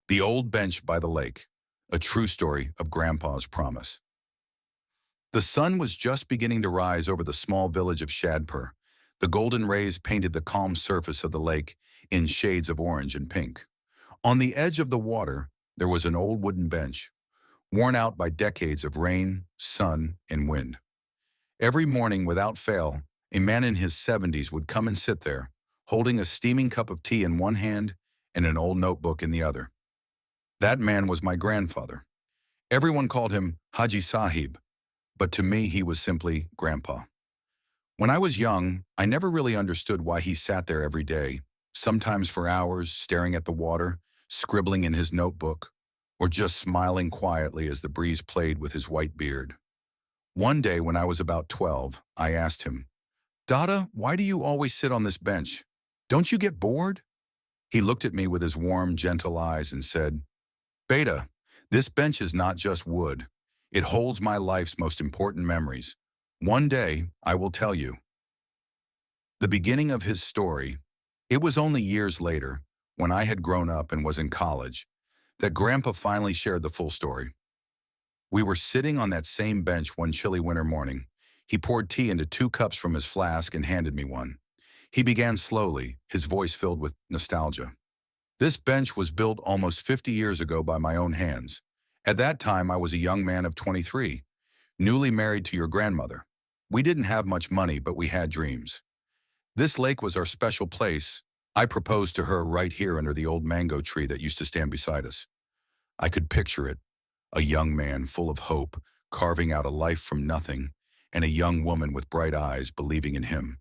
The Old Bench by the Lake, a true story of Grandpa's promise. The sun was just beginning to rise over the small village of Shadpur. The golden rays painted the calm surface of the lake in shades of orange and pink. On the edge of the water, there was an old wooden bench, worn out by decades of rain, sun, and wind. Every morning, without fail, a man in his 70s would come and sit there, holding a steaming cup of tea in one hand and an old notebook in the other. That man was my grandfather. Everyone called him Haji Sahib, but to me he was simply Grandpa. When I was young, I never really understood why he sat there every day, sometimes for hours, staring at the water, scribbling in his notebook, or just smiling quietly as the breeze played with his white beard. One day when I was about 12, I asked him, "Dada, why do you always sit on this bench? Don't you get bored?" He looked at me with his warm, gentle eyes and said, "Beta, this bench is not just wood. It holds my life's most important memories. One day, I will tell you." The beginning of his story, it was only years later, when I had grown up and was in college, that Grandpa finally shared the full story. We were sitting on that same bench one chilly winter morning. He poured tea into 2 cups from his flask and handed me one. He began slowly, his voice filled with nostalgia. "This bench was built almost 50 years ago by my own hands. At that time, I was a young man of 23, newly married to your grandmother. We didn't have much money, but we had dreams. This lake was our special place. I proposed to her right here under the old mango tree that used to stand beside us. I could picture it, a young man full of hope, carving out a life from nothing, and a young woman with bright eyes believing in him.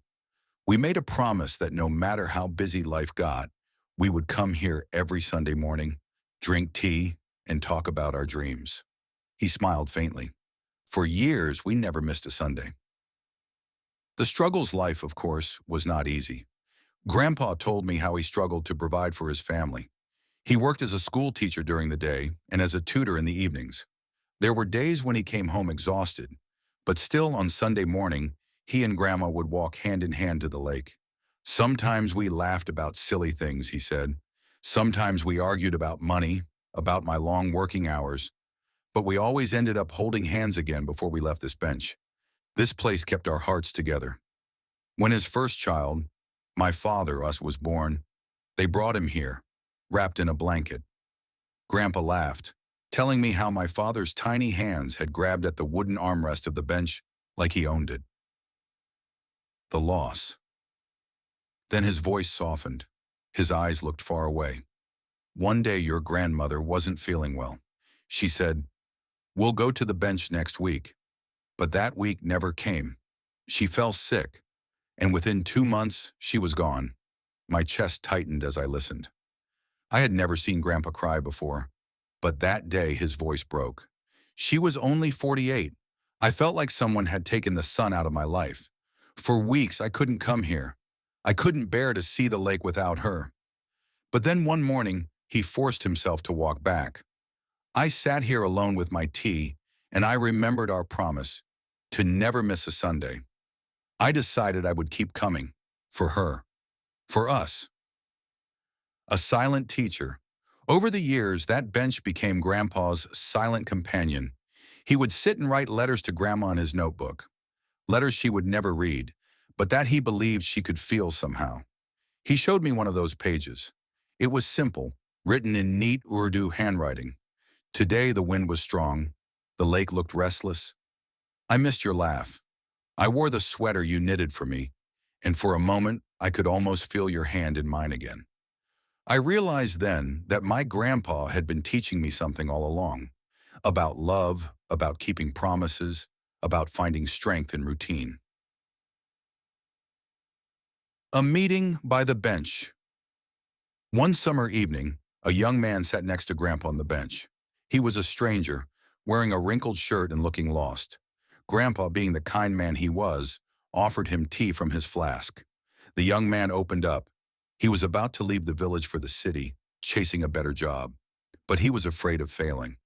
We made a promise that no matter how busy life got, we would come here every Sunday morning, drink tea, and talk about our dreams." He smiled faintly. For years, we never missed a Sunday. The struggles life, of course, was not easy. Grandpa told me how he struggled to provide for his family. He worked as a school teacher during the day and as a tutor in the evenings. There were days when he came home exhausted, but still on Sunday morning, he and Grandma would walk hand in hand to the lake. Sometimes we laughed about silly things, he said. Sometimes we argued about money, about my long working hours, but we always ended up holding hands again before we left this bench. This place kept our hearts together. When his first child, my father, was born, they brought him here, wrapped in a blanket. Grandpa laughed, telling me how my father's tiny hands had grabbed at the wooden armrest of the bench like he owned it. The loss. Then his voice softened. His eyes looked far away. "One day your grandmother wasn't feeling well. She said, 'We'll go to the bench next week.' But that week never came. She fell sick, and within 2 months, she was gone." My chest tightened as I listened. I had never seen Grandpa cry before, but that day his voice broke. "She was only 48. I felt like someone had taken the sun out of my life. For weeks, I couldn't come here. I couldn't bear to see the lake without her." But then one morning, he forced himself to walk back. I sat here alone with my tea, and I remembered our promise to never miss a Sunday. I decided I would keep coming, for her, for us. A silent teacher. Over the years, that bench became Grandpa's silent companion. He would sit and write letters to Grandma in his notebook. Letters she would never read, but that he believed she could feel somehow. He showed me one of those pages. It was simple, written in neat Urdu handwriting. "Today the wind was strong. The lake looked restless. I missed your laugh. I wore the sweater you knitted for me, and for a moment I could almost feel your hand in mine again." I realized then that my grandpa had been teaching me something all along, about love, about keeping promises, about finding strength in routine. A meeting by the bench. One summer evening, a young man sat next to Grandpa on the bench. He was a stranger, wearing a wrinkled shirt and looking lost. Grandpa, being the kind man he was, offered him tea from his flask. The young man opened up. He was about to leave the village for the city, chasing a better job, but he was afraid of failing.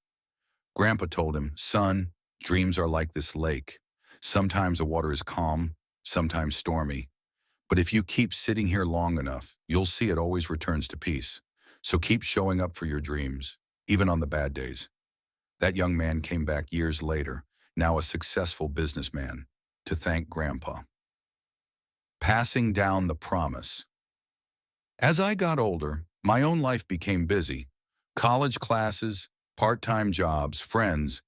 Grandpa told him, "Son, dreams are like this lake. Sometimes the water is calm, sometimes stormy. But if you keep sitting here long enough, you'll see it always returns to peace. So keep showing up for your dreams, even on the bad days. That young man came back years later, now a successful businessman, to thank Grandpa. Passing down the promise. As I got older, my own life became busy. College classes, part-time jobs, friends.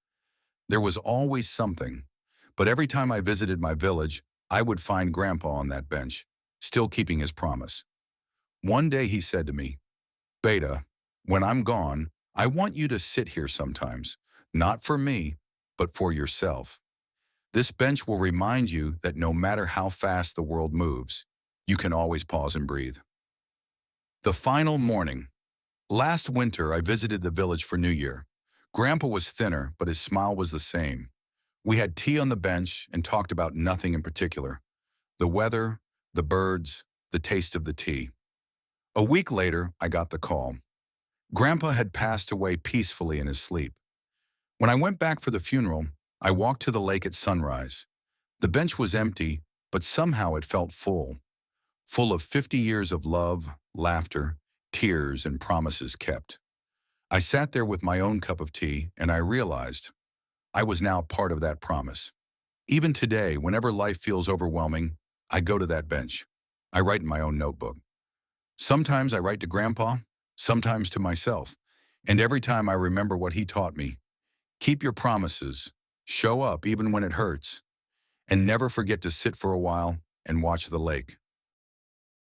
There was always something. But every time I visited my village, I would find Grandpa on that bench, still keeping his promise. One day he said to me, "Beta, when I'm gone, I want you to sit here sometimes, not for me, but for yourself. This bench will remind you that no matter how fast the world moves, you can always pause and breathe." The final morning. Last winter, I visited the village for New Year. Grandpa was thinner, but his smile was the same. We had tea on the bench and talked about nothing in particular. The weather, the birds, the taste of the tea. A week later, I got the call. Grandpa had passed away peacefully in his sleep. When I went back for the funeral, I walked to the lake at sunrise. The bench was empty, but somehow it felt full of 50 years of love, laughter, tears, and promises kept. I sat there with my own cup of tea, and I realized I was now part of that promise. Even today, whenever life feels overwhelming, I go to that bench. I write in my own notebook. Sometimes I write to Grandpa, sometimes to myself, and every time I remember what he taught me. Keep your promises, show up even when it hurts, and never forget to sit for a while and watch the lake.